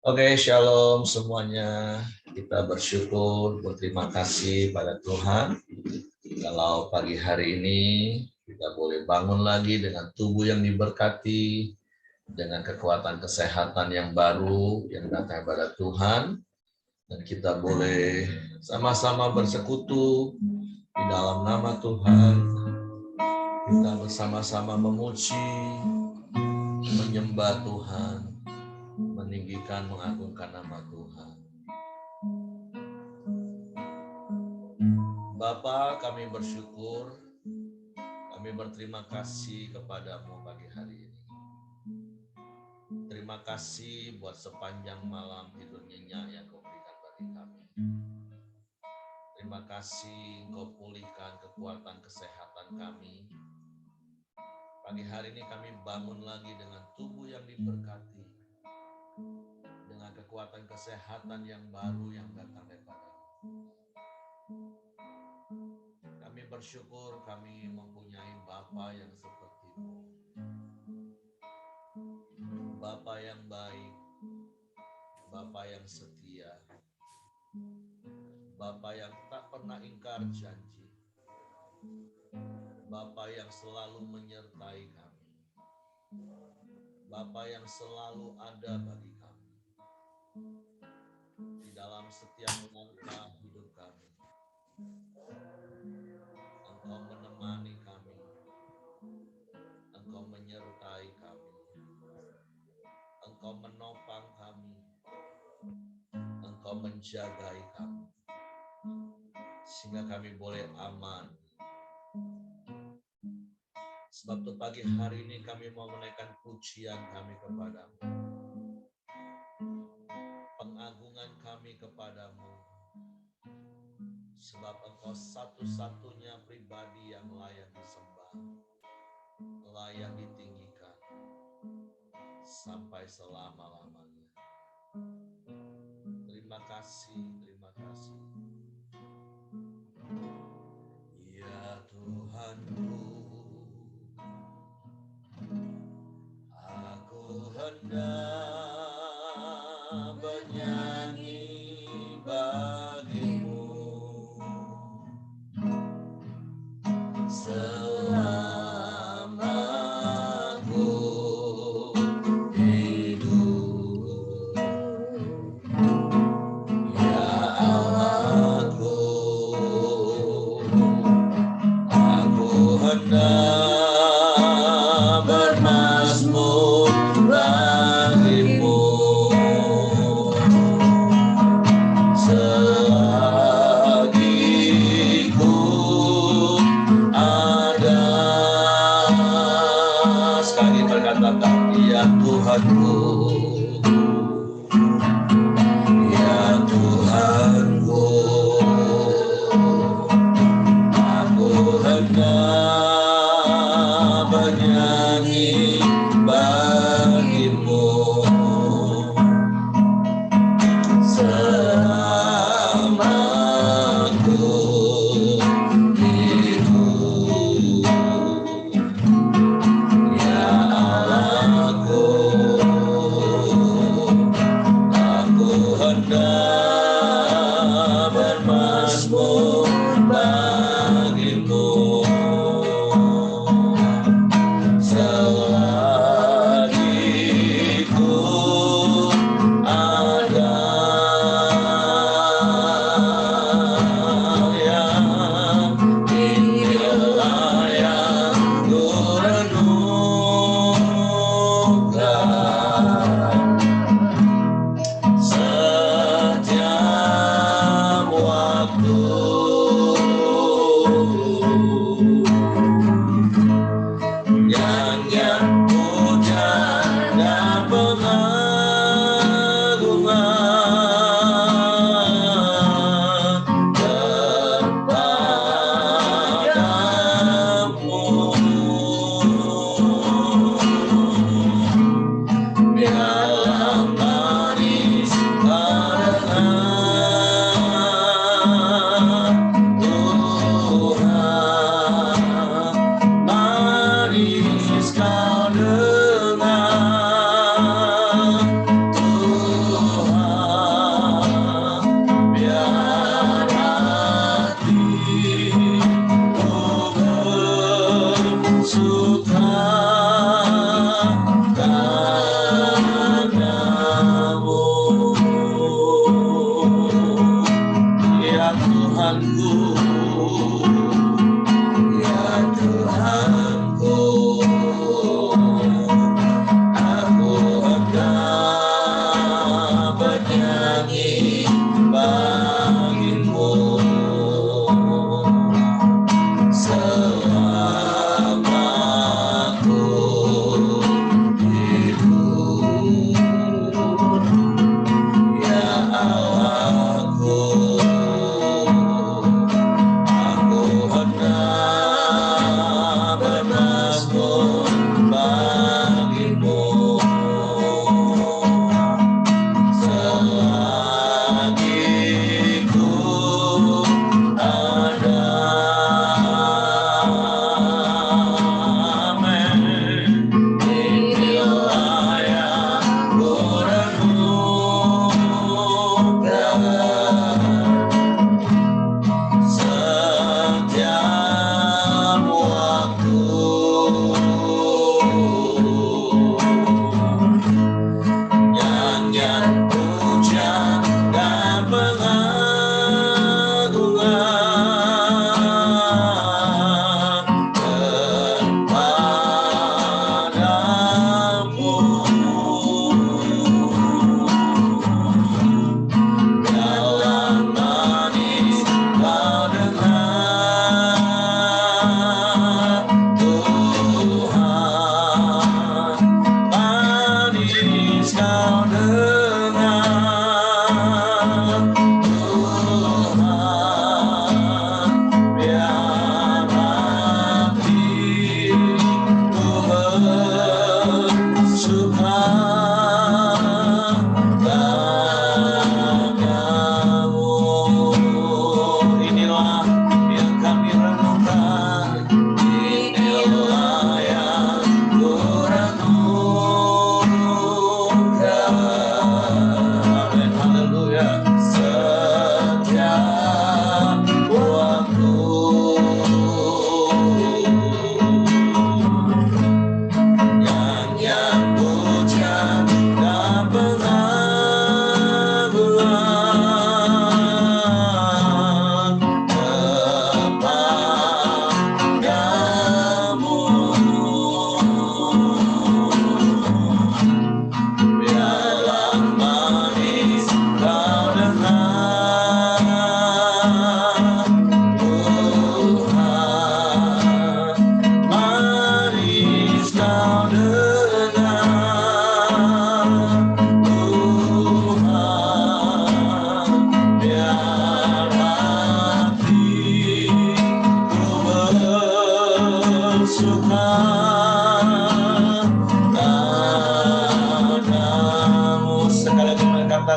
Oke, shalom semuanya. Kita bersyukur, berterima kasih pada Tuhan. Kalau pagi hari ini kita boleh bangun lagi dengan tubuh yang diberkati, dengan kekuatan kesehatan yang baru yang datang pada Tuhan. Dan kita boleh sama-sama bersekutu di dalam nama Tuhan. Kita bersama-sama memuji, menyembah Tuhan, meninggikan, mengagungkan nama Tuhan. Bapa, kami bersyukur, kami berterima kasih kepadamu pagi hari ini. Terima kasih buat sepanjang malam tidur nyenyak yang kau berikan bagi kami. Terima kasih engkau pulihkan kekuatan kesehatan kami. Pagi hari ini kami bangun lagi dengan tubuh yang diberkati, dengan kekuatan kesehatan yang baru yang datang daripadamu. Kami bersyukur kami mempunyai Bapa yang seperti-Mu. Bapa yang baik, Bapa yang setia, Bapa yang tak pernah ingkar janji, Bapa yang selalu menyertai kami, Bapa yang selalu ada bagi kami di dalam setiap langkah hidup kami. Engkau menemani kami, Engkau menyertai kami, Engkau menopang kami, Engkau menjagai kami, sehingga kami boleh aman. Sebab itu pagi hari ini kami mau menaikkan pujian kami kepadamu, pengagungan kami kepadamu, sebab Engkau satu-satunya pribadi yang layak disembah, layak ditinggikan sampai selama-lamanya. Terima kasih, terima kasih. Ya Tuhanku, aku hendak bernyanyi bagimu selama aku hidup. Ya Allahku, aku hendak bermazmur bagimu selagi ku ada. Sekali berkatakan, ya Tuhanku, ya Tuhanku, aku hendak bernyanyi bagimu selama aku hidup. Ya Allahku,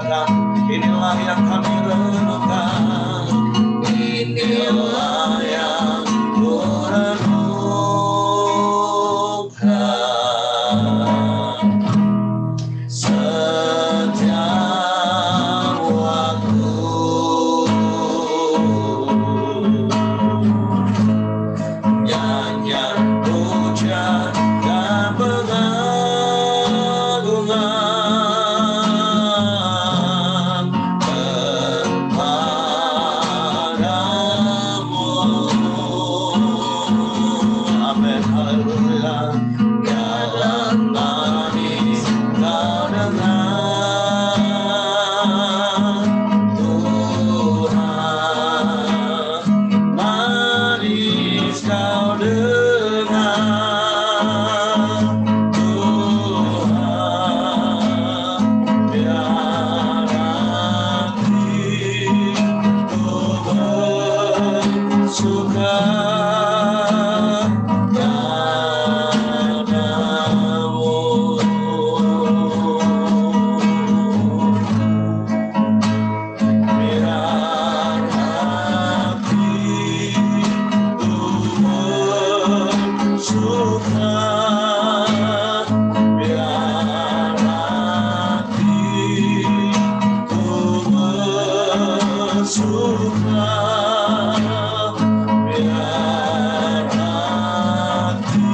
katakan, inilah yang kami renungkan, inilah yang ku renungkan setiap waktu. Nyanyian pujian dan pengagungan kepadamu. Amin, haleluya. Jalan manis kau dengar Tuhan, manis kau dengar Tuhan, biar hatiku bersuka padamu. Biar hatiku bersuka, biar hatiku bersuka, biar hatiku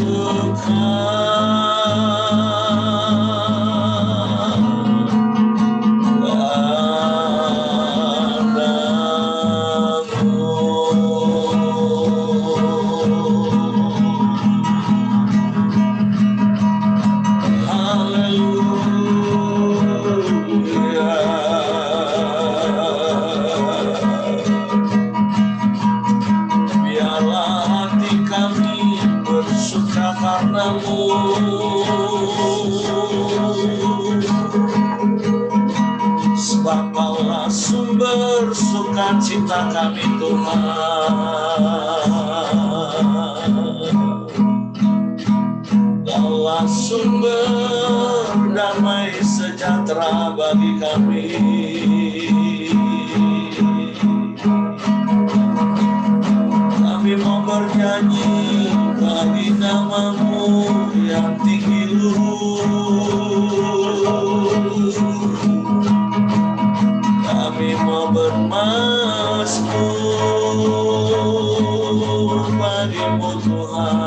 bersuka biarlah hati kami bersuka karenamu, sebab Kaulah sumber sukacita kami Tuhan. Kaulah sumber damai sejahtera bagi kami. Kami mau bernyanyi bagi nama-Mu yang tinggi luhur. Kami mau bermazmur bagi-Mu Tuhan,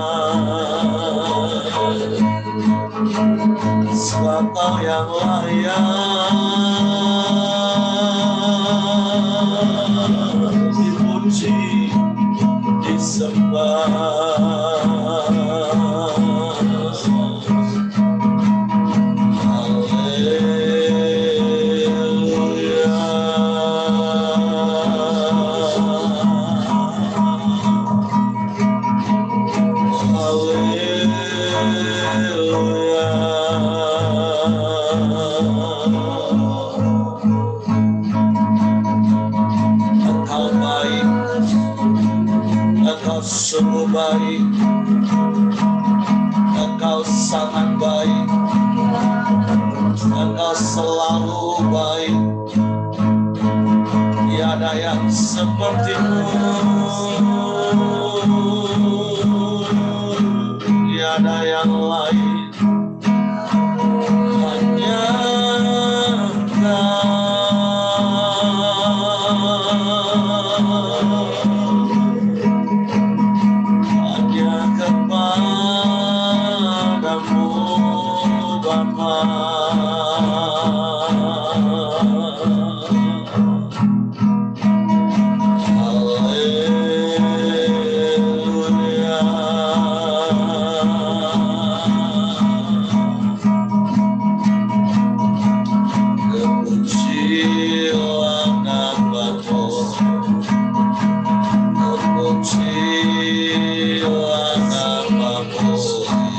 sebab Kau yang layak dipuji, disembah. Haleluya. Haleluya. Engkau baik, Engkau sungguh baik, Engkau sangat baik, Engkau selalu baik. Tiada yang seperti-Mu, tiada yang lain, hanya kepadamu Bapa. Haleluya. Terpujilah nama-Mu, terpujilah nama-Mu,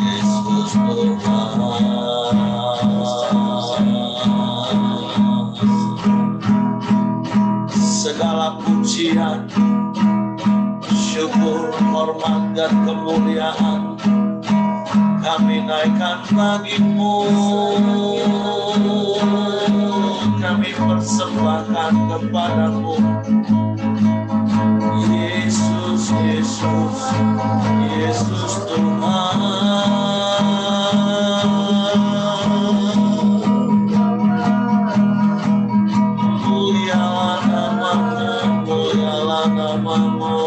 Yesus Tuhan. Segala pujian, syukur, hormat, dan kemuliaan kami naikkan bagi-Mu, kami persembahkan kepada-Mu. Yesus, Yesus, Yesus Tuhan. Mulialah nama-Mu, mulialah nama-Mu.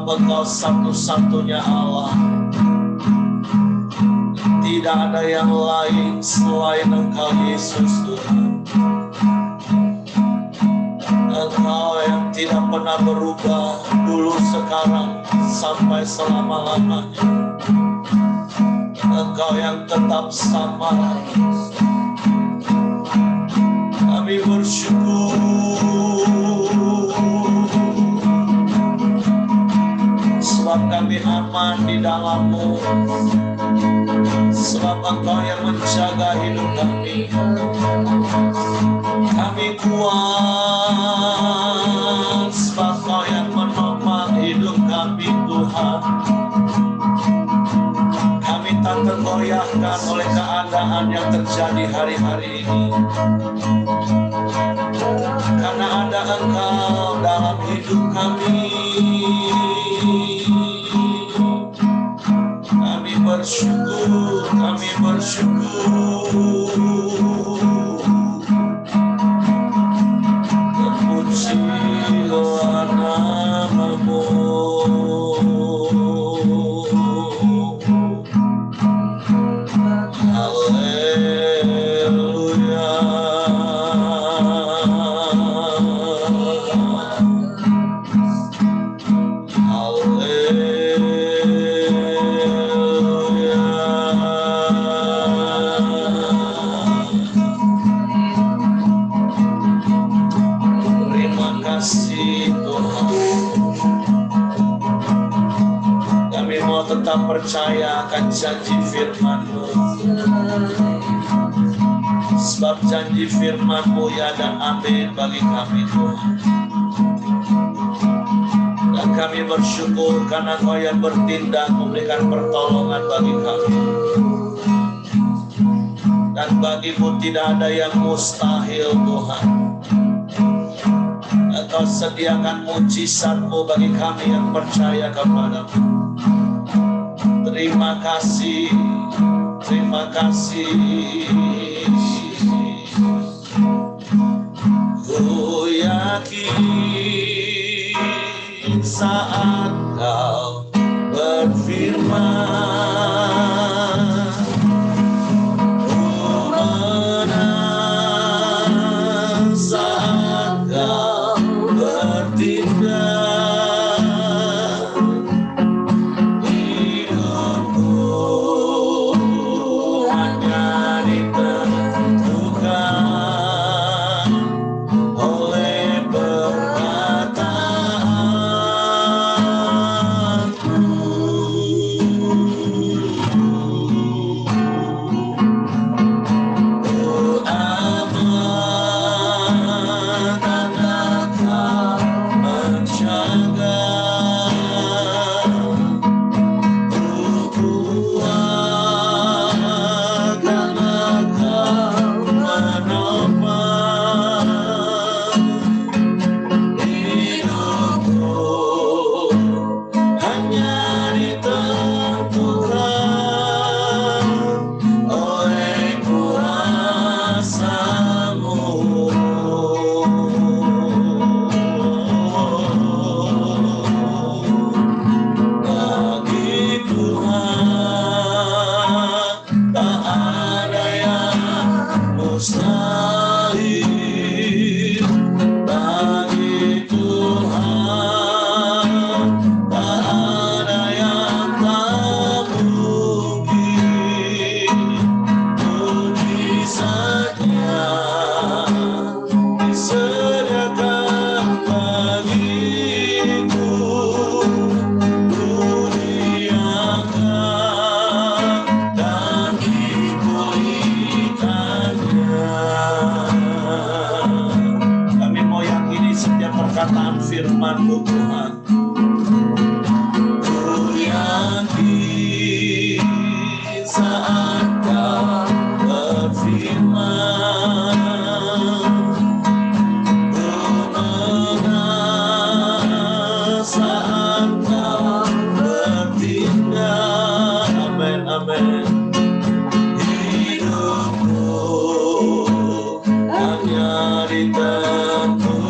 Engkau satu-satunya Allah. Tidak ada yang lain selain Engkau, Yesus Tuhan. Engkau yang tidak pernah berubah, dulu, sekarang, sampai selama-lamanya. Engkau yang tetap sama. Kami bersyukur. Sebab kami aman di dalam-Mu, sebab Engkau yang menjaga hidup kami. Kami kuat, sebab Engkau yang menopang hidup kami, Tuhan. Kami tak tergoyahkan oleh keadaan yang terjadi hari-hari ini, karena ada Engkau dalam hidup kami. Bersyukur, kami bersyukur. Terpujilah nama-Mu. Haleluya. Tetap percaya akan janji firman-Mu, sebab janji firman-Mu ya dan amin bagi kami, Tuhan. Dan kami bersyukur karena Engkau yang bertindak memberikan pertolongan bagi kami. Dan bagi-Mu tidak ada yang mustahil, Tuhan. Engkau sediakan mujizat-Mu bagi kami yang percaya kepada-Mu. Terima kasih, terima kasih. Ku yakin saat Kau berfirman, ku menang saat Kau bertindak. Perkataan firman-Mu Tuhan, ku yakin saat Kau berfirman, ku menang saat Kau bertindak. Amin, amin. Hidupku hanya ditentukan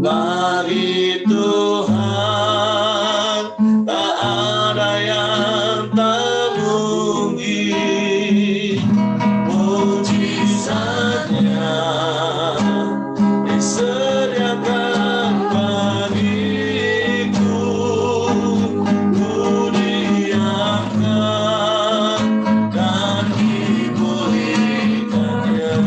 bagi Tuhan tak ada yang tak mungkin. Mujizatnya disediakan bagiku, ku diangkat dan dipulihkannya.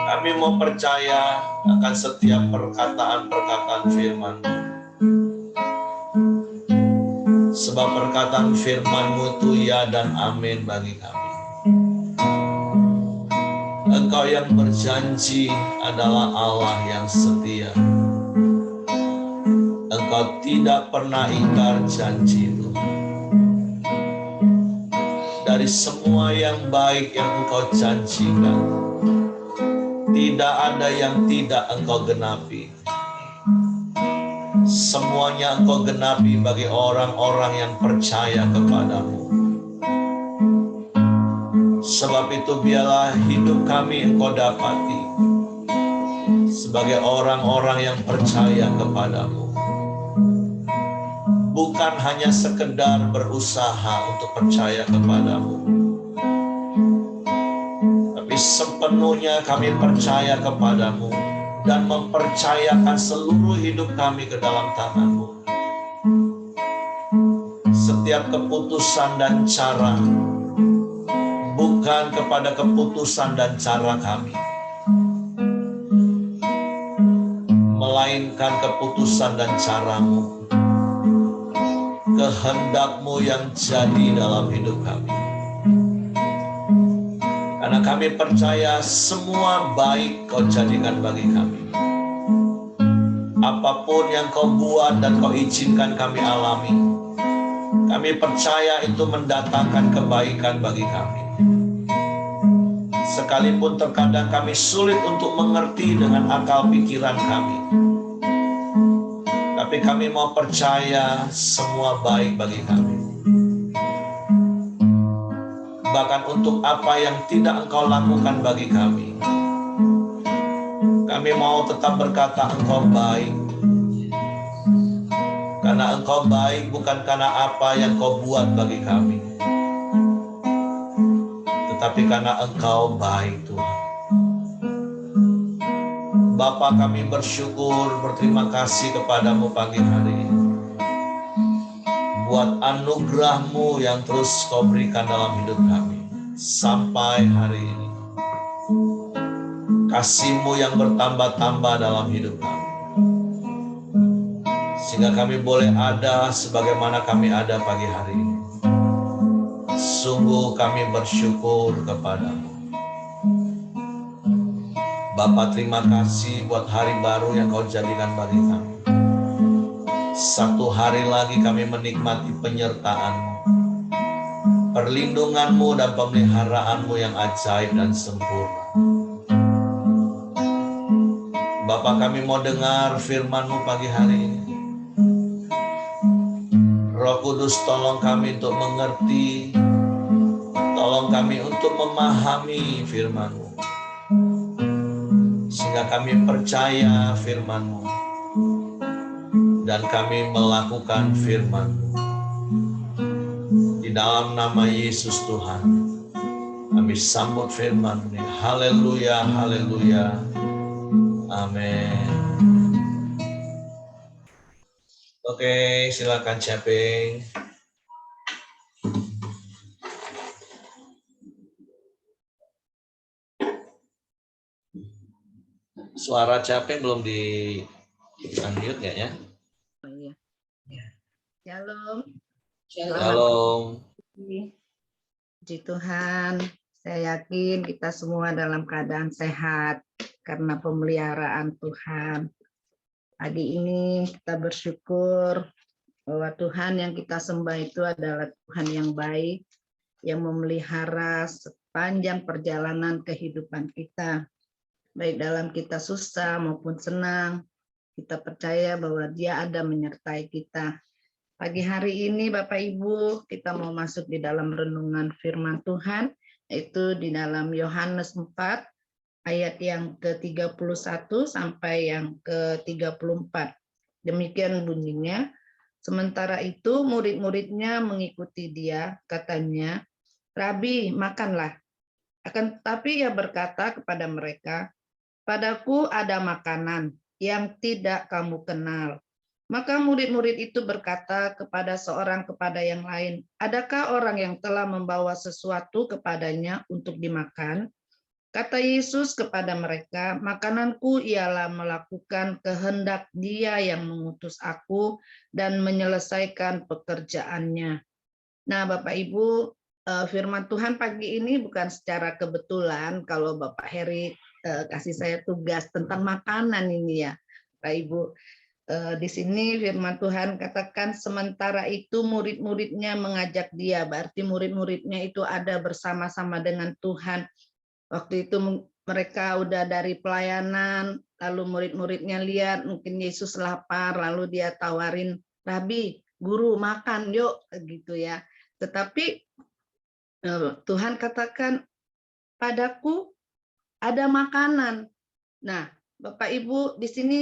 Kami mau percaya akan setiap perkataan-perkataan firman, sebab perkataan firman-Mu itu ya dan amin bagi kami. Engkau yang berjanji adalah Allah yang setia. Engkau tidak pernah ingkar janji itu. Dari semua yang baik yang Engkau janjikan, tidak ada yang tidak Engkau genapi. Semuanya Engkau genapi bagi orang-orang yang percaya kepadamu. Sebab itu biarlah hidup kami Engkau dapati sebagai orang-orang yang percaya kepadamu. Bukan hanya sekedar berusaha untuk percaya kepadamu, tapi sepenuhnya kami percaya kepadamu dan mempercayakan seluruh hidup kami ke dalam tangan-Mu. Setiap keputusan dan cara bukan kepada keputusan dan cara kami, melainkan keputusan dan cara-Mu, kehendak-Mu yang jadi dalam hidup kami. Karena kami percaya semua baik Kau jadikan bagi kami. Apapun yang Kau buat dan Kau izinkan kami alami, kami percaya itu mendatangkan kebaikan bagi kami. Sekalipun terkadang kami sulit untuk mengerti dengan akal pikiran kami, tapi kami mau percaya semua baik bagi kami. Bahkan untuk apa yang tidak Engkau lakukan bagi kami, kami mau tetap berkata Engkau baik. Karena Engkau baik bukan karena apa yang Kau buat bagi kami, tetapi karena Engkau baik, Tuhan. Bapa, kami bersyukur, berterima kasih kepadamu pagi hari ini buat anugerah-Mu yang terus Kau berikan dalam hidup kami sampai hari ini. Kasih-Mu yang bertambah-tambah dalam hidup kami, sehingga kami boleh ada sebagaimana kami ada pagi hari ini. Sungguh kami bersyukur kepadamu. Bapa, terima kasih buat hari baru yang Kau jadikan bagi kami. Satu hari lagi kami menikmati penyertaan-Mu, perlindungan-Mu dan pemeliharaan-Mu yang ajaib dan sempurna. Bapa, kami mau dengar firman-Mu pagi hari ini. Roh Kudus, tolong kami untuk mengerti, tolong kami untuk memahami firman-Mu, sehingga kami percaya firman-Mu dan kami melakukan firman-Mu. Di dalam nama Yesus Tuhan, kami sambut firman-Mu. Haleluya, haleluya, amin. Oke, silakan Caping. Suara Caping belum di unmute ya? Oh, iya. Shalom. Shalom. Puji Tuhan, saya yakin kita semua dalam keadaan sehat karena pemeliharaan Tuhan. Pagi ini kita bersyukur bahwa Tuhan yang kita sembah itu adalah Tuhan yang baik, yang memelihara sepanjang perjalanan kehidupan kita. Baik dalam kita susah maupun senang, kita percaya bahwa Dia ada menyertai kita. Pagi hari ini Bapak Ibu, kita mau masuk di dalam renungan firman Tuhan, yaitu di dalam Yohanes 4, ayat yang ke-31 sampai yang ke-34. Demikian bunyinya. Sementara itu murid-muridnya mengikuti Dia, katanya, "Rabi, makanlah." Akan tetapi Ia berkata kepada mereka, "Padaku ada makanan yang tidak kamu kenal." Maka murid-murid itu berkata kepada yang lain, "Adakah orang yang telah membawa sesuatu kepadanya untuk dimakan?" Kata Yesus kepada mereka, "Makananku ialah melakukan kehendak Dia yang mengutus aku dan menyelesaikan pekerjaannya." Nah, Bapak Ibu, firman Tuhan pagi ini bukan secara kebetulan kalau Bapak Heri kasih saya tugas tentang makanan ini ya, Bapak Ibu. Di sini firman Tuhan katakan sementara itu murid-muridnya mengajak Dia, berarti murid-muridnya itu ada bersama-sama dengan Tuhan. Waktu itu mereka udah dari pelayanan, lalu murid-muridnya lihat mungkin Yesus lapar, lalu Dia tawarin, "Rabi, guru makan yuk," gitu ya. Tetapi Tuhan katakan, "Padaku ada makanan." Nah, Bapak Ibu, di sini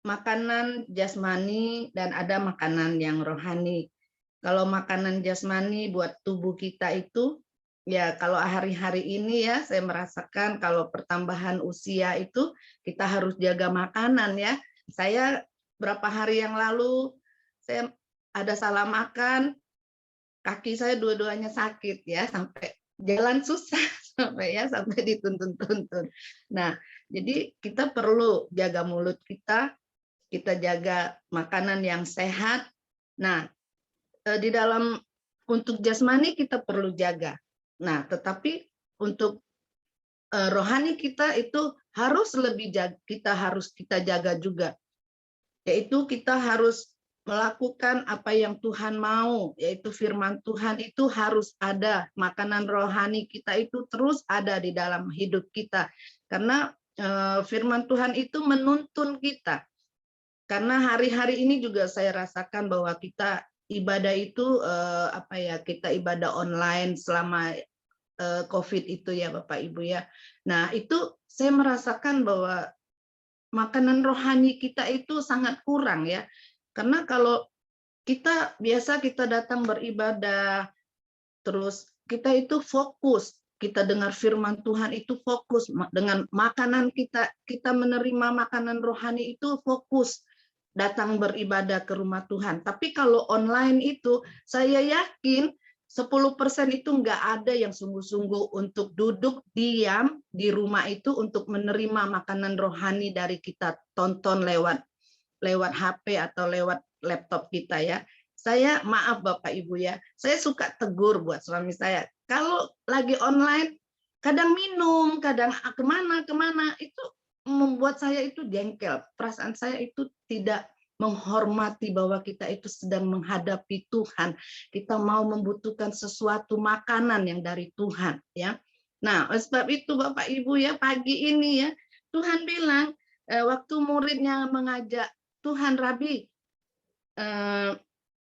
makanan jasmani dan ada makanan yang rohani. Kalau makanan jasmani buat tubuh kita itu, ya kalau hari-hari ini ya saya merasakan kalau pertambahan usia itu kita harus jaga makanan ya. Saya berapa hari yang lalu saya ada salah makan, kaki saya dua-duanya sakit ya, sampai jalan susah sampai dituntun-tuntun. Nah, jadi kita perlu jaga mulut kita jaga makanan yang sehat. Nah, di dalam untuk jasmani kita perlu jaga. Nah, tetapi untuk rohani kita itu harus kita jaga juga. Yaitu kita harus melakukan apa yang Tuhan mau, yaitu firman Tuhan itu harus ada. Makanan rohani kita itu terus ada di dalam hidup kita. Karena firman Tuhan itu menuntun kita. Karena hari-hari ini juga saya rasakan bahwa kita ibadah itu kita ibadah online selama COVID itu ya Bapak Ibu ya. Nah, itu saya merasakan bahwa makanan rohani kita itu sangat kurang ya. Karena kalau kita datang beribadah, terus kita itu fokus, kita dengar firman Tuhan itu fokus dengan makanan kita menerima makanan rohani itu fokus datang beribadah ke rumah Tuhan. Tapi kalau online itu saya yakin 10% itu nggak ada yang sungguh-sungguh untuk duduk diam di rumah itu untuk menerima makanan rohani dari kita tonton lewat HP atau lewat laptop kita ya. Saya maaf Bapak Ibu ya, saya suka tegur buat suami saya. Kalau lagi online, kadang minum, kadang kemana, itu membuat saya itu jengkel. Perasaan saya itu tidak menghormati bahwa kita itu sedang menghadapi Tuhan. Kita mau membutuhkan sesuatu makanan yang dari Tuhan ya. Nah, oleh sebab itu Bapak Ibu ya, pagi ini ya, Tuhan bilang waktu muridnya mengajak Tuhan, Rabi,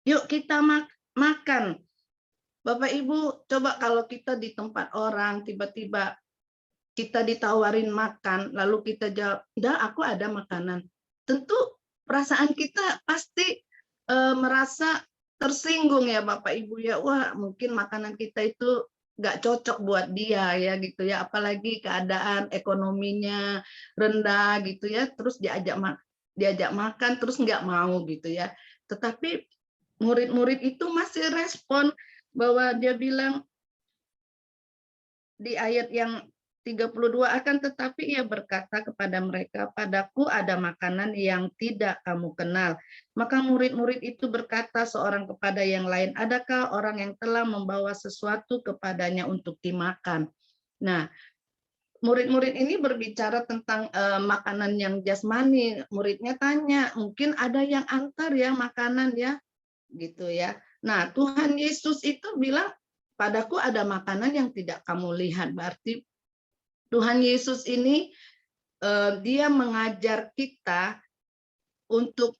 yuk kita makan. Bapak Ibu, coba kalau kita di tempat orang, tiba-tiba kita ditawarin makan, lalu kita jawab, "Enggak, aku ada makanan." Tentu perasaan kita pasti merasa tersinggung ya Bapak Ibu ya. Wah, mungkin makanan kita itu nggak cocok buat dia ya gitu ya. Apalagi keadaan ekonominya rendah gitu ya. Terus diajak makan terus nggak mau gitu ya. Tetapi murid-murid itu masih respon bahwa dia bilang di ayat yang 32, akan tetapi ia berkata kepada mereka, padaku ada makanan yang tidak kamu kenal. Maka murid-murid itu berkata seorang kepada yang lain, adakah orang yang telah membawa sesuatu kepadanya untuk dimakan? Nah, murid-murid ini berbicara tentang makanan yang jasmani. Muridnya tanya, mungkin ada yang antar ya makanan ya, gitu ya. Nah, Tuhan Yesus itu bilang, padaku ada makanan yang tidak kamu lihat. Berarti Tuhan Yesus ini dia mengajar kita untuk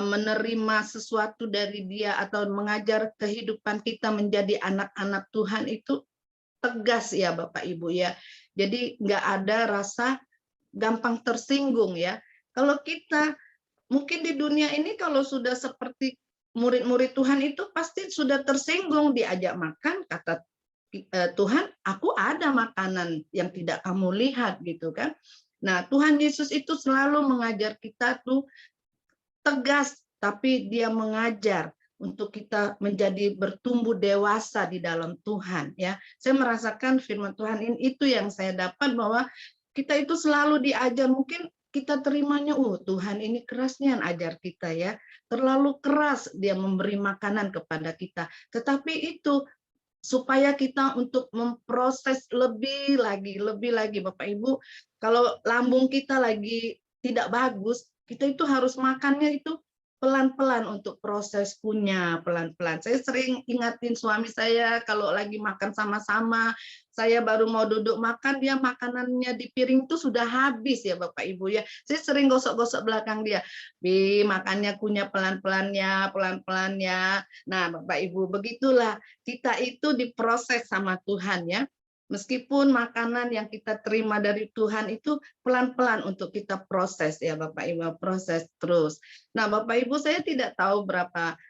menerima sesuatu dari dia atau mengajar kehidupan kita menjadi anak-anak Tuhan itu tegas ya Bapak Ibu ya. Jadi nggak ada rasa gampang tersinggung ya. Kalau kita mungkin di dunia ini kalau sudah seperti murid-murid Tuhan itu pasti sudah tersinggung, diajak makan, kata Tuhan, aku ada makanan yang tidak kamu lihat gitu kan. Nah, Tuhan Yesus itu selalu mengajar kita tuh tegas, tapi dia mengajar untuk kita menjadi bertumbuh dewasa di dalam Tuhan ya. Saya merasakan firman Tuhan ini itu yang saya dapat bahwa kita itu selalu diajar, mungkin kita terimanya, Tuhan ini kerasnya ajar kita ya, terlalu keras dia memberi makanan kepada kita. Tetapi itu supaya kita untuk memproses lebih lagi Bapak Ibu, kalau lambung kita lagi tidak bagus, kita itu harus makannya itu pelan-pelan untuk proses punya pelan-pelan. Saya sering ingatin suami saya kalau lagi makan sama-sama, saya baru mau duduk makan, dia makanannya di piring itu sudah habis ya Bapak Ibu ya. Saya sering gosok-gosok belakang dia, Bi, makannya kunyah pelan-pelannya, pelan-pelannya. Nah Bapak Ibu, begitulah kita itu diproses sama Tuhan ya. Meskipun makanan yang kita terima dari Tuhan itu pelan-pelan untuk kita proses ya Bapak Ibu, proses terus. Nah Bapak Ibu, saya tidak tahu berapa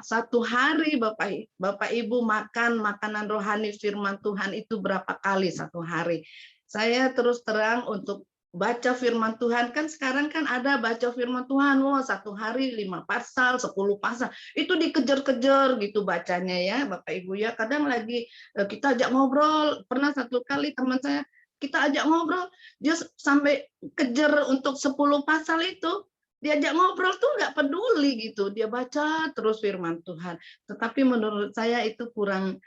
satu hari Bapak Ibu makan makanan rohani firman Tuhan itu berapa kali satu hari. Saya terus terang untuk baca firman Tuhan, kan sekarang kan ada baca firman Tuhan, satu hari 5 pasal, 10 pasal, itu dikejar-kejar gitu bacanya ya Bapak Ibu ya. Kadang lagi kita ajak ngobrol, pernah satu kali teman saya kita ajak ngobrol, dia sampai kejar untuk 10 pasal itu, diajak ngobrol tuh nggak peduli gitu, dia baca terus firman Tuhan. Tetapi menurut saya itu kurang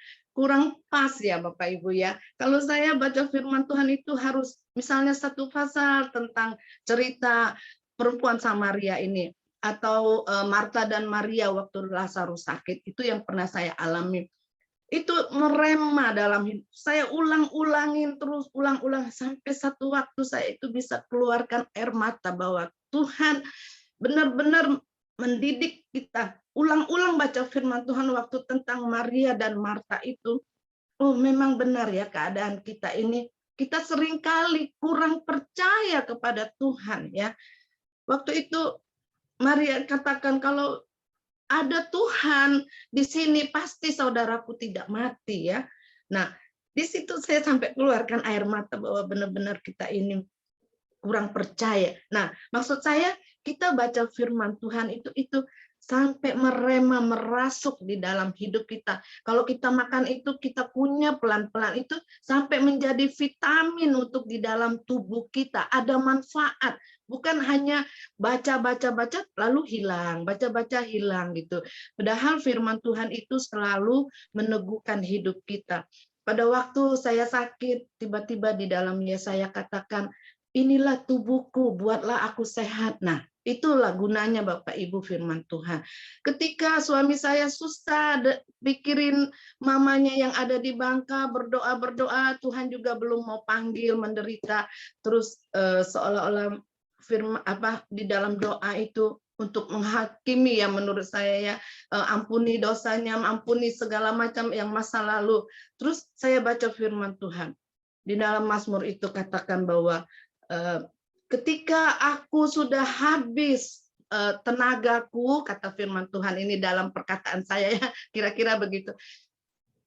pas ya Bapak Ibu ya. Kalau saya baca firman Tuhan itu harus misalnya satu pasal tentang cerita perempuan Samaria ini. atau Marta dan Maria waktu Lazarus sakit, itu yang pernah saya alami. Itu merema dalam hidup. Saya ulang-ulangin terus, ulang-ulang sampai satu waktu saya itu bisa keluarkan air mata bahwa Tuhan benar-benar mendidik kita. Ulang-ulang baca firman Tuhan waktu tentang Maria dan Marta itu. Oh, memang benar ya keadaan kita ini. Kita seringkali kurang percaya kepada Tuhan ya. Waktu itu Maria katakan kalau ada Tuhan di sini pasti saudaraku tidak mati ya. Nah, di situ saya sampai keluarkan air mata bahwa benar-benar kita ini kurang percaya. Nah, maksud saya kita baca firman Tuhan itu sampai merema merasuk di dalam hidup kita. Kalau kita makan itu kita punya pelan-pelan itu sampai menjadi vitamin untuk di dalam tubuh kita. Ada manfaat, bukan hanya baca-baca-baca lalu hilang, baca-baca hilang gitu. Padahal firman Tuhan itu selalu meneguhkan hidup kita. Pada waktu saya sakit, tiba-tiba di dalamnya saya katakan, inilah tubuhku, buatlah aku sehat. Nah, itulah gunanya Bapak Ibu firman Tuhan. Ketika suami saya susah pikirin mamanya yang ada di Bangka, berdoa-berdoa, Tuhan juga belum mau panggil menderita. Terus seolah-olah firman di dalam doa itu untuk menghakimi ya menurut saya ya, ampuni dosanya, ampuni segala macam yang masa lalu. Terus saya baca firman Tuhan. Di dalam Mazmur itu katakan bahwa ketika aku sudah habis tenagaku, kata firman Tuhan ini dalam perkataan saya ya, kira-kira begitu.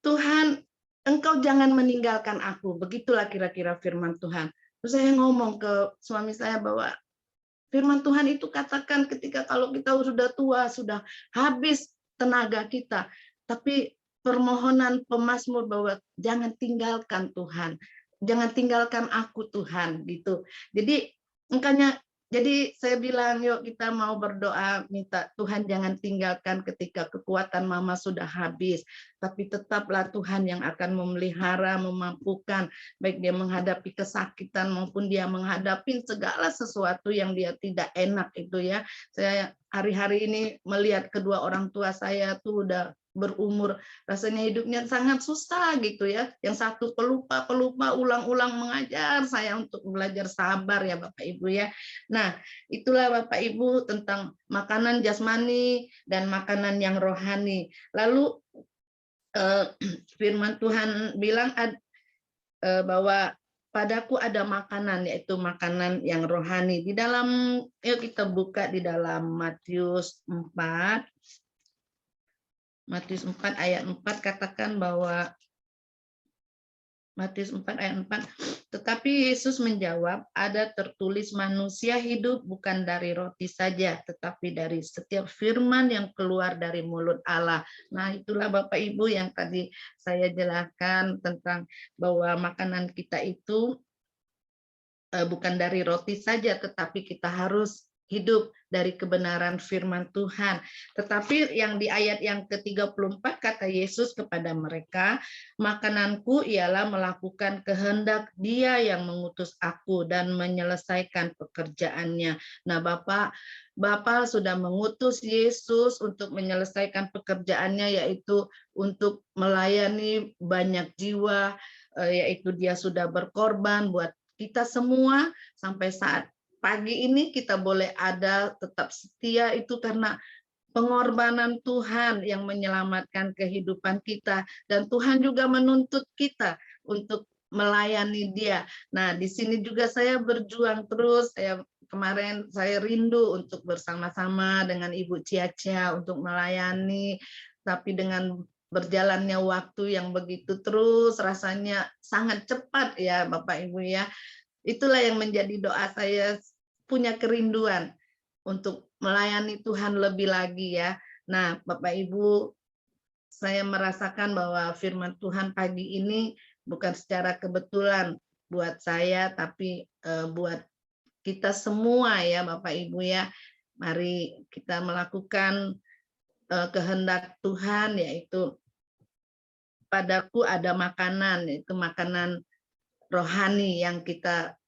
Tuhan, Engkau jangan meninggalkan aku. Begitulah kira-kira firman Tuhan. Terus saya ngomong ke suami saya bahwa firman Tuhan itu katakan ketika kalau kita sudah tua, sudah habis tenaga kita. Tapi permohonan pemazmur bahwa jangan tinggalkan Tuhan. Jangan tinggalkan aku Tuhan gitu. Jadi makanya jadi saya bilang yuk kita mau berdoa minta Tuhan jangan tinggalkan ketika kekuatan mama sudah habis, tapi tetaplah Tuhan yang akan memelihara, memampukan baik dia menghadapi kesakitan maupun dia menghadapi segala sesuatu yang dia tidak enak itu ya. Saya hari-hari ini melihat kedua orang tua saya tuh udah berumur, rasanya hidupnya sangat susah gitu ya. Yang satu pelupa ulang-ulang mengajar saya untuk belajar sabar ya Bapak Ibu ya. Nah, itulah Bapak Ibu tentang makanan jasmani dan makanan yang rohani. Lalu firman Tuhan bilang bahwa padaku ada makanan, yaitu makanan yang rohani. Di dalam, yuk kita buka di dalam Matius 4. Matius 4 ayat 4 katakan bahwa Matius 4 ayat 4, tetapi Yesus menjawab, ada tertulis manusia hidup bukan dari roti saja, tetapi dari setiap firman yang keluar dari mulut Allah. Nah, itulah Bapak Ibu yang tadi saya jelaskan tentang bahwa makanan kita itu bukan dari roti saja, tetapi kita harus hidup dari kebenaran firman Tuhan. Tetapi yang di ayat yang ke-34 kata Yesus kepada mereka, makananku ialah melakukan kehendak Dia yang mengutus aku dan menyelesaikan pekerjaannya. Nah, Bapak sudah mengutus Yesus untuk menyelesaikan pekerjaannya, yaitu untuk melayani banyak jiwa, yaitu Dia sudah berkorban buat kita semua sampai saat pagi ini kita boleh ada tetap setia itu karena pengorbanan Tuhan yang menyelamatkan kehidupan kita, dan Tuhan juga menuntut kita untuk melayani Dia. Nah, di sini juga saya berjuang terus. Kemarin saya rindu untuk bersama-sama dengan Ibu Cia untuk melayani, tapi dengan berjalannya waktu yang begitu terus rasanya sangat cepat ya Bapak Ibu ya. Itulah yang menjadi doa saya, punya kerinduan untuk melayani Tuhan lebih lagi ya. Nah, Bapak Ibu, saya merasakan bahwa firman Tuhan pagi ini bukan secara kebetulan buat saya, tapi buat kita semua ya Bapak Ibu ya. Mari kita melakukan kehendak Tuhan, yaitu padaku ada makanan, yaitu makanan rohani yang kita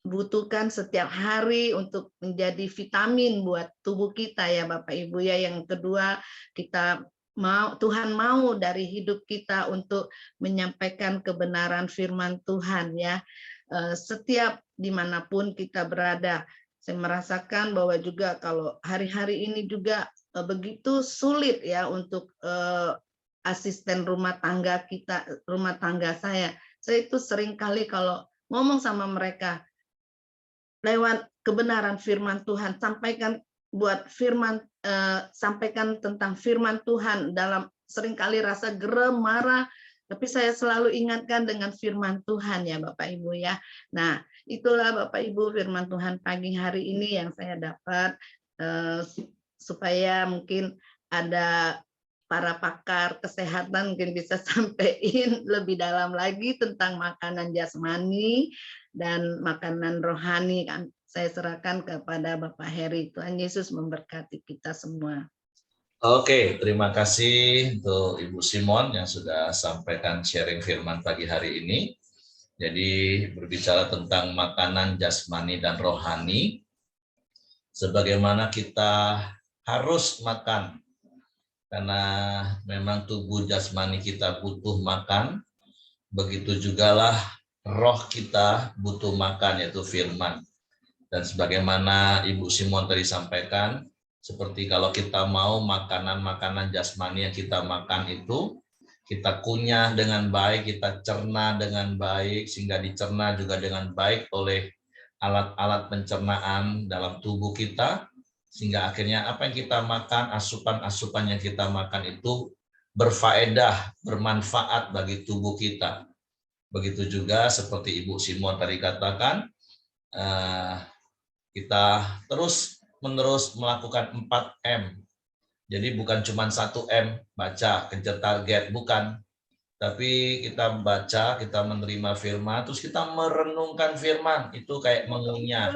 butuhkan setiap hari untuk menjadi vitamin buat tubuh kita ya Bapak Ibu ya. Yang kedua, kita Tuhan mau dari hidup kita untuk menyampaikan kebenaran firman Tuhan ya. Setiap dimanapun kita berada, saya merasakan bahwa juga kalau hari-hari ini juga begitu sulit ya untuk asisten rumah tangga kita, rumah tangga saya itu sering kali kalau ngomong sama mereka lewat kebenaran firman Tuhan, sampaikan sampaikan tentang firman Tuhan dalam seringkali rasa gerem, marah, tapi saya selalu ingatkan dengan firman Tuhan ya Bapak Ibu ya. Nah, itulah Bapak Ibu firman Tuhan pagi hari ini yang saya dapat supaya mungkin ada para pakar kesehatan mungkin bisa sampaikan lebih dalam lagi tentang makanan jasmani dan makanan rohani. Saya serahkan kepada Bapak Heri. Tuhan Yesus memberkati kita semua. Oke, terima kasih untuk Ibu Simon yang sudah sampaikan sharing firman pagi hari ini. Jadi berbicara tentang makanan jasmani dan rohani, sebagaimana kita harus makan, karena memang tubuh jasmani kita butuh makan, begitu jugalah roh kita butuh makan, yaitu firman. Dan sebagaimana Ibu Simon tadi sampaikan, seperti kalau kita mau makanan-makanan jasmani yang kita makan itu, kita kunyah dengan baik, kita cerna dengan baik, sehingga dicerna juga dengan baik oleh alat-alat pencernaan dalam tubuh kita, sehingga akhirnya apa yang kita makan, asupan-asupan yang kita makan itu berfaedah, bermanfaat bagi tubuh kita. Begitu juga seperti Ibu Simon tadi katakan, kita terus-menerus melakukan 4M. Jadi bukan cuma 1M, baca, kejar target, bukan. Tapi kita baca, kita menerima firman, terus kita merenungkan firman. Itu kayak mengunyah.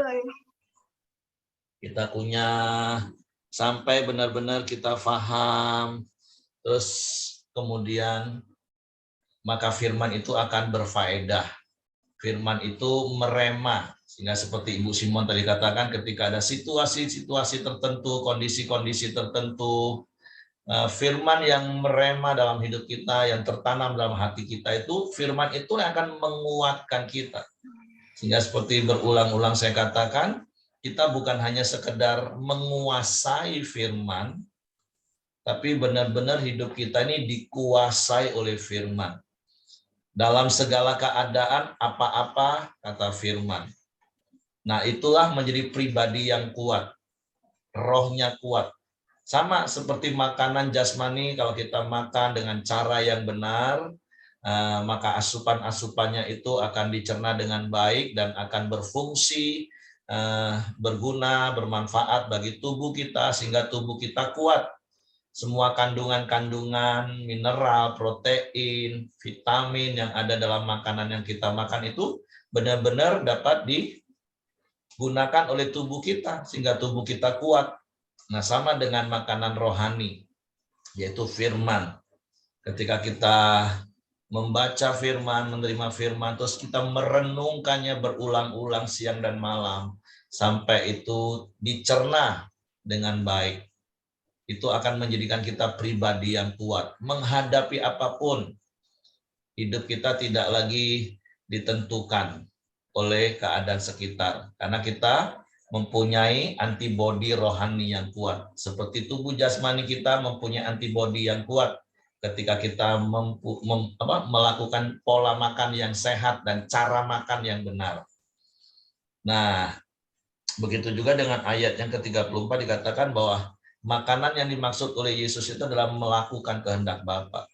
Kita kunyah sampai benar-benar kita paham, terus kemudian maka firman itu akan berfaedah. Firman itu merema, sehingga seperti Ibu Simon tadi katakan, ketika ada situasi-situasi tertentu, kondisi-kondisi tertentu, firman yang merema dalam hidup kita, yang tertanam dalam hati kita itu, firman itu yang akan menguatkan kita. Sehingga seperti berulang-ulang saya katakan, kita bukan hanya sekedar menguasai firman, tapi benar-benar hidup kita ini dikuasai oleh firman. Dalam segala keadaan, apa-apa, kata firman. Nah, itulah menjadi pribadi yang kuat. Rohnya kuat. Sama seperti makanan jasmani, kalau kita makan dengan cara yang benar, maka asupan-asupannya itu akan dicerna dengan baik dan akan berfungsi, berguna, bermanfaat bagi tubuh kita, sehingga tubuh kita kuat. Semua kandungan-kandungan mineral, protein, vitamin yang ada dalam makanan yang kita makan itu benar-benar dapat digunakan oleh tubuh kita sehingga tubuh kita kuat. Nah, sama dengan makanan rohani, yaitu firman. Ketika kita membaca firman, menerima firman, terus kita merenungkannya berulang-ulang siang dan malam, sampai itu dicerna dengan baik. Itu akan menjadikan kita pribadi yang kuat. Menghadapi apapun, hidup kita tidak lagi ditentukan oleh keadaan sekitar. Karena kita mempunyai antibodi rohani yang kuat. Seperti tubuh jasmani kita mempunyai antibodi yang kuat ketika kita melakukan pola makan yang sehat dan cara makan yang benar. Nah, begitu juga dengan ayat yang ke-34 dikatakan bahwa makanan yang dimaksud oleh Yesus itu adalah melakukan kehendak Bapa.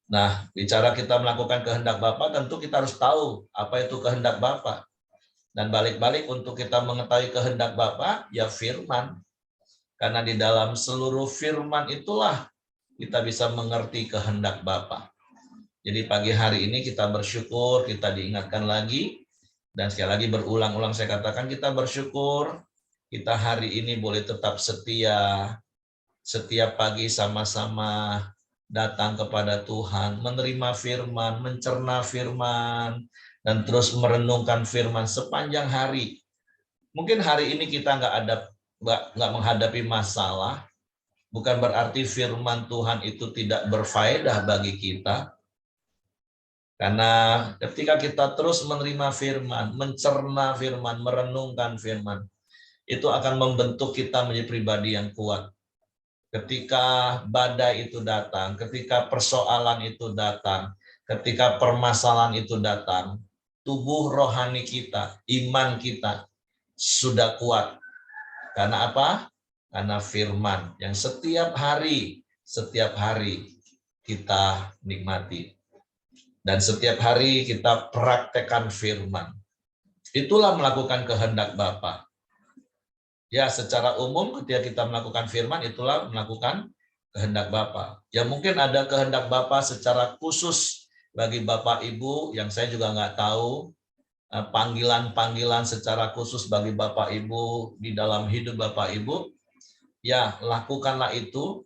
Nah, bicara kita melakukan kehendak Bapa, tentu kita harus tahu apa itu kehendak Bapa. Dan balik-balik untuk kita mengetahui kehendak Bapa, ya firman. Karena di dalam seluruh firman itulah kita bisa mengerti kehendak Bapa. Jadi pagi hari ini kita bersyukur, kita diingatkan lagi, dan sekali lagi berulang-ulang saya katakan kita bersyukur, kita hari ini boleh tetap setia, setiap pagi sama-sama datang kepada Tuhan, menerima firman, mencerna firman, dan terus merenungkan firman sepanjang hari. Mungkin hari ini kita nggak menghadapi masalah, bukan berarti firman Tuhan itu tidak berfaedah bagi kita. Karena ketika kita terus menerima firman, mencerna firman, merenungkan firman, itu akan membentuk kita menjadi pribadi yang kuat. Ketika badai itu datang, ketika persoalan itu datang, ketika permasalahan itu datang, tubuh rohani kita, iman kita sudah kuat. Karena apa? Karena firman yang setiap hari kita nikmati. Dan setiap hari kita praktekkan firman. Itulah melakukan kehendak Bapa. Ya, secara umum ketika kita melakukan firman, itulah melakukan kehendak Bapa. Ya mungkin ada kehendak Bapa secara khusus bagi Bapak Ibu yang saya juga nggak tahu, panggilan-panggilan secara khusus bagi Bapak Ibu di dalam hidup Bapak Ibu. Ya, lakukanlah itu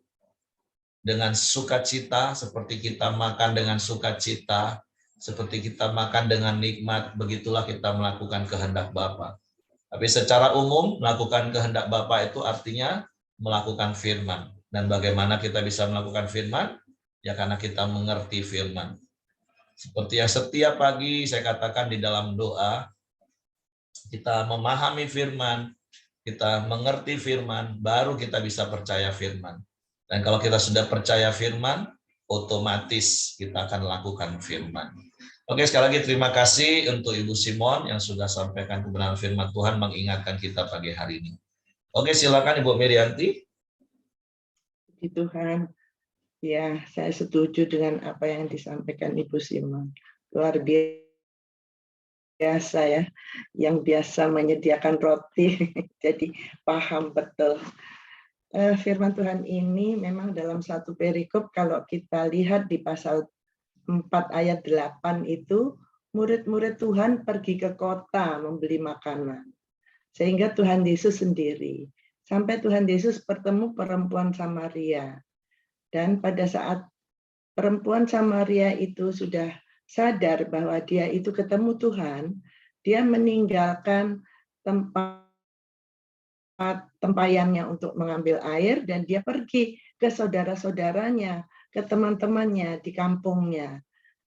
dengan sukacita, seperti kita makan dengan sukacita, seperti kita makan dengan nikmat, begitulah kita melakukan kehendak Bapa. Tapi secara umum, melakukan kehendak Bapa itu artinya melakukan firman. Dan bagaimana kita bisa melakukan firman? Ya karena kita mengerti firman. Seperti yang setiap pagi saya katakan di dalam doa, kita memahami firman, kita mengerti firman, baru kita bisa percaya firman. Dan kalau kita sudah percaya firman, otomatis kita akan lakukan firman. Oke, sekali lagi terima kasih untuk Ibu Simon yang sudah sampaikan kebenaran firman Tuhan, mengingatkan kita pagi hari ini. Oke, silakan Ibu Mirianti. Puji Tuhan. Ya, saya setuju dengan apa yang disampaikan Ibu Simon. Luar biasa ya, yang biasa menyediakan roti, jadi paham betul. Firman Tuhan ini memang dalam satu perikop, kalau kita lihat di pasal 4 ayat 8 itu, murid-murid Tuhan pergi ke kota membeli makanan. Sehingga Tuhan Yesus sendiri. Sampai Tuhan Yesus bertemu perempuan Samaria. Dan pada saat perempuan Samaria itu sudah sadar bahwa dia itu ketemu Tuhan, dia meninggalkan tempayannya untuk mengambil air dan dia pergi ke saudara-saudaranya, ke teman-temannya di kampungnya.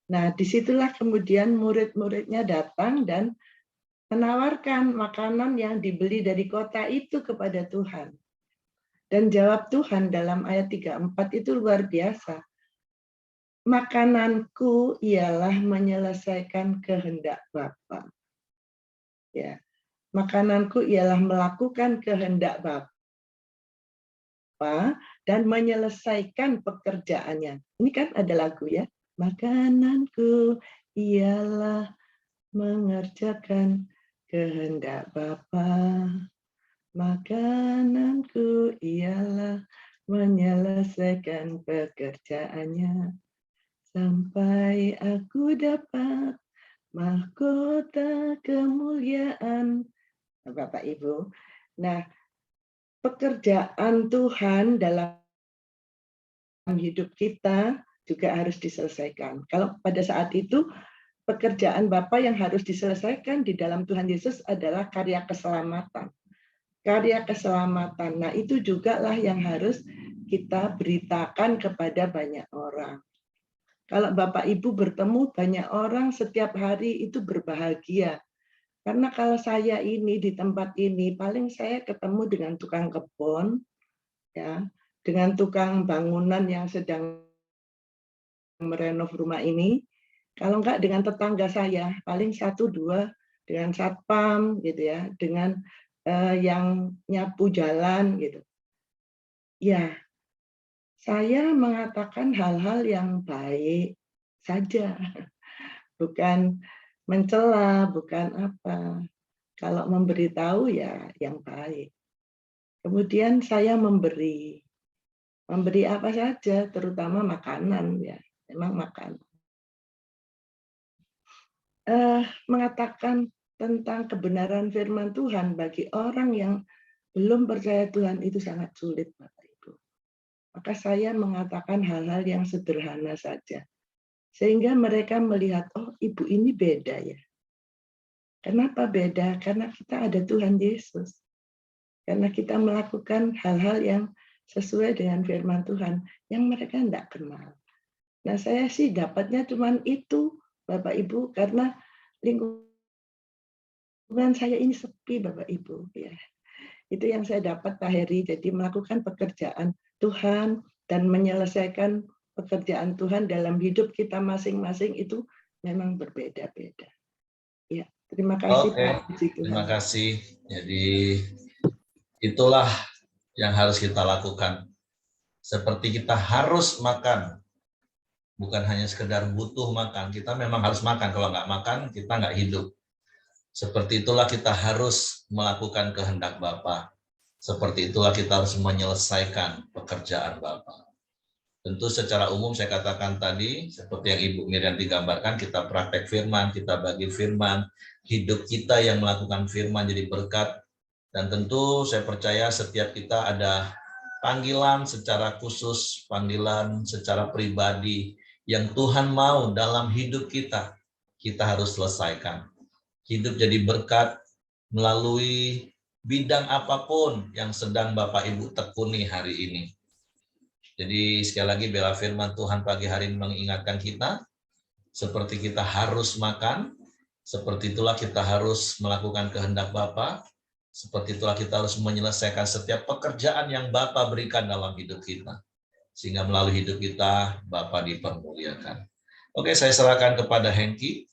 Nah, disitulah kemudian murid-muridnya datang dan menawarkan makanan yang dibeli dari kota itu kepada Tuhan. Dan jawab Tuhan dalam ayat 34 itu luar biasa. Makananku ialah menyelesaikan kehendak Bapa. Ya, makananku ialah melakukan kehendak Bapa dan menyelesaikan pekerjaannya. Ini kan ada lagu ya. Makananku ialah mengerjakan kehendak Bapa. Makananku ialah menyelesaikan pekerjaannya sampai aku dapat mahkota kemuliaan. Bapak Ibu. Nah, pekerjaan Tuhan dalam hidup kita juga harus diselesaikan. Kalau pada saat itu pekerjaan Bapa yang harus diselesaikan di dalam Tuhan Yesus adalah karya keselamatan. Karya keselamatan. Nah, itu juga lah yang harus kita beritakan kepada banyak orang. Kalau Bapak Ibu bertemu banyak orang setiap hari itu berbahagia. Karena kalau saya ini di tempat ini, paling saya ketemu dengan tukang kebun, ya, dengan tukang bangunan yang sedang merenov rumah ini. Kalau enggak dengan tetangga saya, paling 1-2 dengan satpam gitu ya, dengan yang nyapu jalan gitu. Ya, saya mengatakan hal-hal yang baik saja, bukan mencela, bukan apa. Kalau memberitahu ya yang baik. Kemudian saya memberi apa saja, terutama makanan ya, memang makanan. Mengatakan tentang kebenaran firman Tuhan bagi orang yang belum percaya Tuhan itu sangat sulit, Bapak Ibu. Maka saya mengatakan hal-hal yang sederhana saja. Sehingga mereka melihat, oh ibu ini beda ya. Kenapa beda? Karena kita ada Tuhan Yesus. Karena kita melakukan hal-hal yang sesuai dengan firman Tuhan yang mereka tidak kenal. Nah, saya sih dapatnya cuma itu, Bapak Ibu, karena lingkungan saya ini sepi, Bapak Ibu. Ya. Itu yang saya dapat, Pak Heri. Jadi melakukan pekerjaan Tuhan dan menyelesaikan pekerjaan Tuhan dalam hidup kita masing-masing itu memang berbeda-beda. Ya, terima kasih Oke, Pak. Puji terima Tuhan. kasih. Jadi itulah yang harus kita lakukan. Seperti kita harus makan, bukan hanya sekedar butuh makan. Kita memang harus makan. Kalau nggak makan, kita nggak hidup. Seperti itulah kita harus melakukan kehendak Bapa. Seperti itulah kita harus menyelesaikan pekerjaan Bapa. Tentu secara umum saya katakan tadi, seperti yang Ibu Miriam digambarkan, kita praktek firman, kita bagi firman, hidup kita yang melakukan firman jadi berkat. Dan tentu saya percaya setiap kita ada panggilan secara khusus, panggilan secara pribadi yang Tuhan mau dalam hidup kita harus selesaikan. Hidup jadi berkat melalui bidang apapun yang sedang Bapak Ibu tekuni hari ini. Jadi sekali lagi bela firman Tuhan pagi hari ini mengingatkan kita, seperti kita harus makan, seperti itulah kita harus melakukan kehendak Bapa, seperti itulah kita harus menyelesaikan setiap pekerjaan yang Bapa berikan dalam hidup kita. Sehingga melalui hidup kita, Bapa dipermuliakan. Oke, saya serahkan kepada Hengki.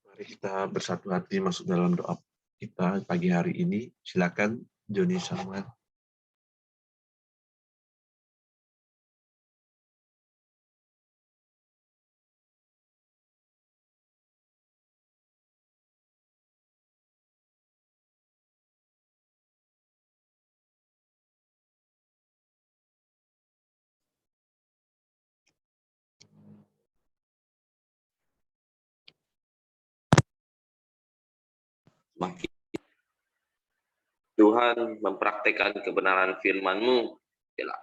Mari kita bersatu hati masuk dalam doa kita pagi hari ini. Silakan Joni Samuel. Makin Tuhan mempraktekkan kebenaran firman-Mu.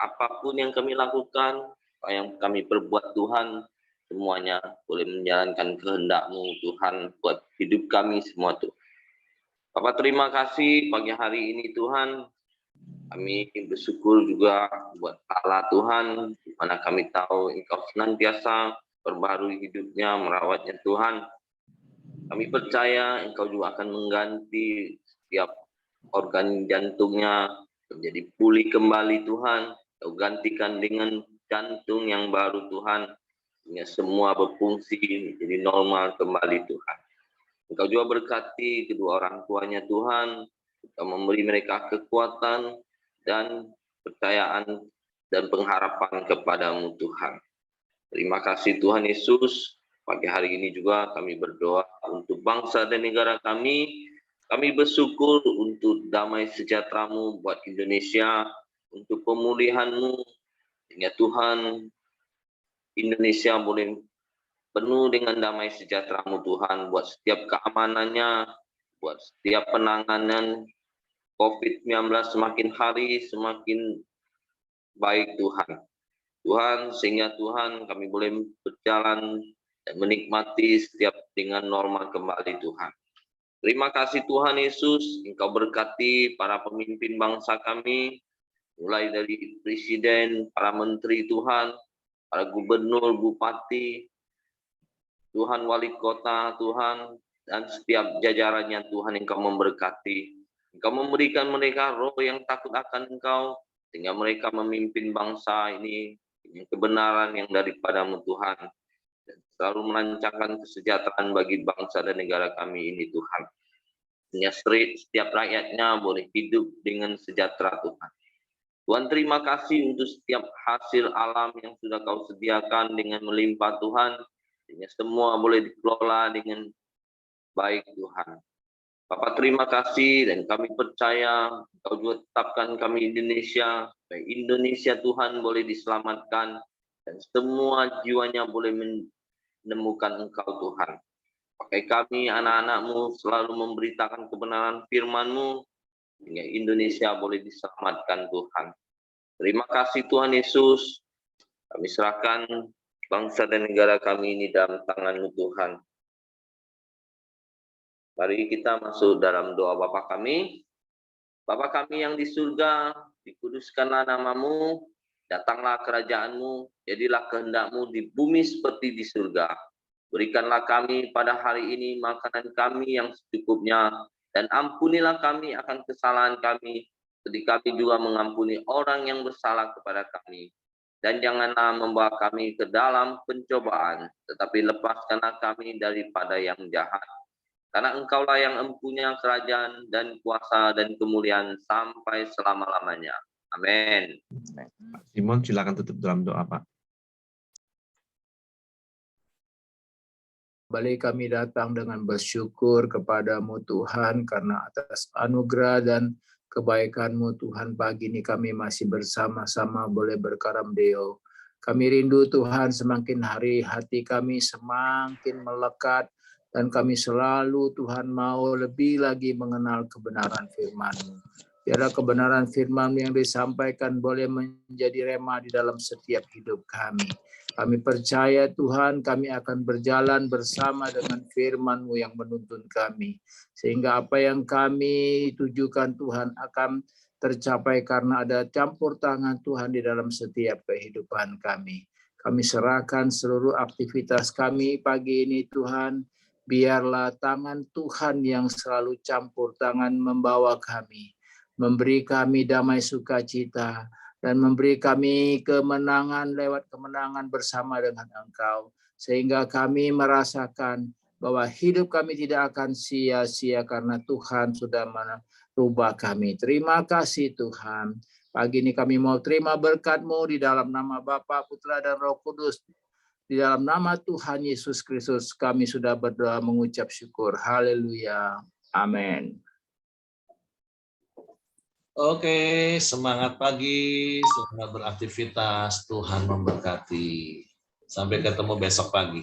Apapun yang kami lakukan, apa yang kami perbuat Tuhan, semuanya boleh menjalankan kehendak-Mu Tuhan buat hidup kami semua Tuhan. Bapak terima kasih pagi hari ini Tuhan. Kami bersyukur juga buat Allah Tuhan, di mana kami tahu Engkau senantiasa perbarui hidupnya, merawatnya Tuhan. Kami percaya Engkau juga akan mengganti setiap organ jantungnya menjadi pulih kembali Tuhan. Engkau gantikan dengan jantung yang baru Tuhan. Sehingga semua berfungsi menjadi normal kembali Tuhan. Engkau juga berkati kedua orang tuanya Tuhan. Engkau memberi mereka kekuatan dan percayaan dan pengharapan kepadamu Tuhan. Terima kasih Tuhan Yesus. Pagi hari ini juga kami berdoa untuk bangsa dan negara kami. Kami bersyukur untuk damai sejahtera-Mu buat Indonesia, untuk pemulihan-Mu. Sehingga Tuhan, Indonesia boleh penuh dengan damai sejahtera-Mu Tuhan, buat setiap keamanannya, buat setiap penanganan COVID-19 semakin hari semakin baik Tuhan. Tuhan, sehingga Tuhan kami boleh berjalan dan menikmati setiap dengan normal kembali Tuhan. Terima kasih Tuhan Yesus, Engkau berkati para pemimpin bangsa kami, mulai dari presiden, para menteri Tuhan, para gubernur, bupati, Tuhan wali kota Tuhan, dan setiap jajarannya Tuhan Engkau memberkati. Engkau memberikan mereka roh yang takut akan Engkau, sehingga mereka memimpin bangsa ini dengan kebenaran yang daripadamu Tuhan, dan selalu merancangkan kesejahteraan bagi bangsa dan negara kami ini Tuhan. Sehingga setiap rakyatnya boleh hidup dengan sejahtera Tuhan. Tuhan terima kasih untuk setiap hasil alam yang sudah Kau sediakan dengan melimpah Tuhan, sehingga semua boleh dikelola dengan baik Tuhan. Bapak terima kasih dan kami percaya Kau juga tetapkan kami Indonesia, supaya Indonesia Tuhan boleh diselamatkan dan semua jiwanya boleh menemukan Engkau Tuhan. Pakai kami anak-anak-Mu selalu memberitakan kebenaran firman-Mu, sehingga Indonesia boleh diselamatkan Tuhan. Terima kasih Tuhan Yesus. Kami serahkan bangsa dan negara kami ini dalam tangan-Mu Tuhan. Mari kita masuk dalam doa Bapa kami. Bapa kami yang di surga, dikuduskanlah namamu, datanglah kerajaanmu, jadilah kehendak-Mu di bumi seperti di surga. Berikanlah kami pada hari ini makanan kami yang secukupnya, dan ampunilah kami akan kesalahan kami, seperti kami juga mengampuni orang yang bersalah kepada kami. Dan janganlah membawa kami ke dalam pencobaan, tetapi lepaskanlah kami daripada yang jahat. Karena Engkaulah yang mempunyai kerajaan dan kuasa dan kemuliaan sampai selama-lamanya. Amin. Pak Simon, silakan tutup dalam doa, Pak. Kembali kami datang dengan bersyukur kepadamu Tuhan, karena atas anugerah dan kebaikan-Mu Tuhan, pagi ini kami masih bersama-sama boleh berkaram Deo. Kami rindu Tuhan, semakin hari hati kami semakin melekat, dan kami selalu Tuhan mau lebih lagi mengenal kebenaran firman-Mu. Biarlah kebenaran firman-Mu yang disampaikan boleh menjadi rema di dalam setiap hidup kami. Kami percaya Tuhan, kami akan berjalan bersama dengan firman-Mu yang menuntun kami. Sehingga apa yang kami tujukan Tuhan akan tercapai karena ada campur tangan Tuhan di dalam setiap kehidupan kami. Kami serahkan seluruh aktivitas kami pagi ini Tuhan. Biarlah tangan Tuhan yang selalu campur tangan membawa kami, memberi kami damai sukacita, dan memberi kami kemenangan lewat kemenangan bersama dengan Engkau. Sehingga kami merasakan bahwa hidup kami tidak akan sia-sia karena Tuhan sudah merubah kami. Terima kasih Tuhan. Pagi ini kami mau terima berkat-Mu di dalam nama Bapa, Putra, dan Roh Kudus. Di dalam nama Tuhan Yesus Kristus kami sudah berdoa mengucap syukur. Haleluya. Amin. Oke, semangat pagi, selamat beraktivitas, Tuhan memberkati. Sampai ketemu besok pagi.